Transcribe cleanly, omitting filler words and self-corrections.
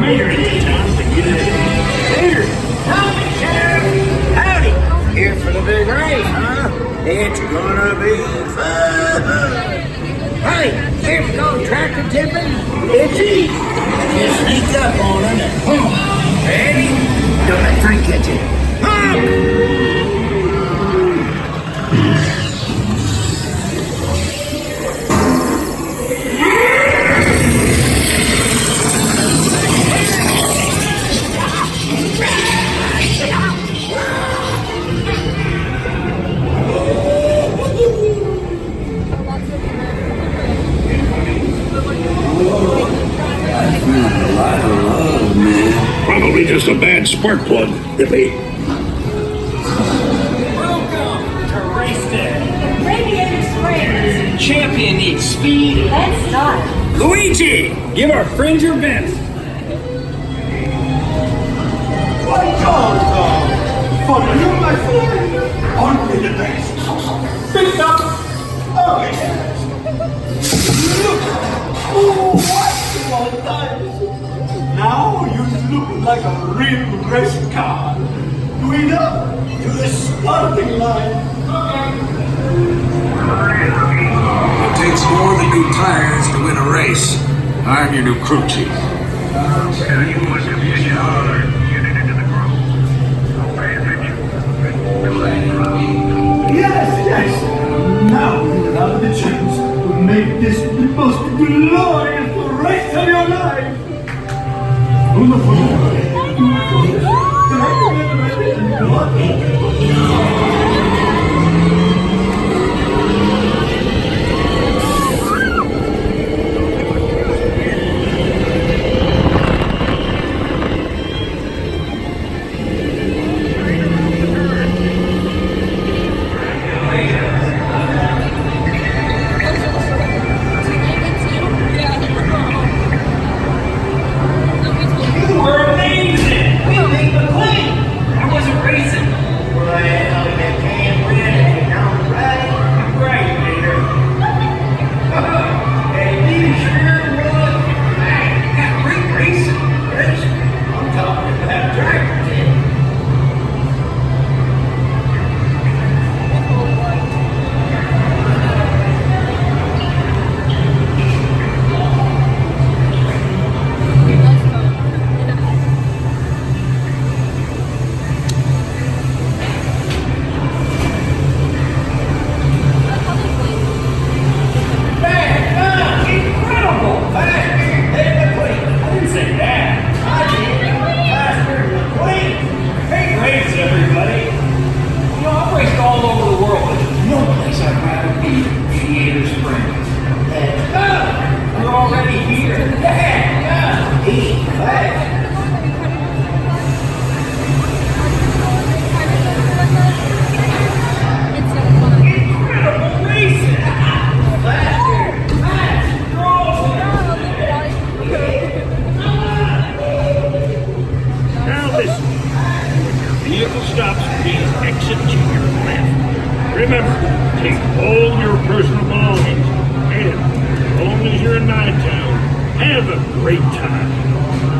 Mayor into town to get it. Peter, Tommy, Sheriff, howdy. Here for the big race, huh? It's gonna be fun. Hey, here we go, tractor tipping. It's easy. Just sneak up on them and boom. Ready? Don't let Frank catch it. Pump! Probably just a bad spark plug, Hippie. Welcome to Race Day. Radiator Springs. Champion needs speed And style. Luigi, give our friend your best. Why, Carlson! For you, my friend, aren't we the best? Picked up! Oh, yes! Look! Oh, what small times! Now you look like a real race car. Going up to the starting line. It takes more than new tires to win a race. I'm your new crew chief. Yes! Now you have the chance to make this the most glorious race of your life! Radiator Springs. We're already here. Yeah. Eat fast. Incredible racing. Faster, fast, Now listen. When your vehicle stops, please exit to your left. Remember, take all your personal belongings. And as long as you're in my town, have a great time.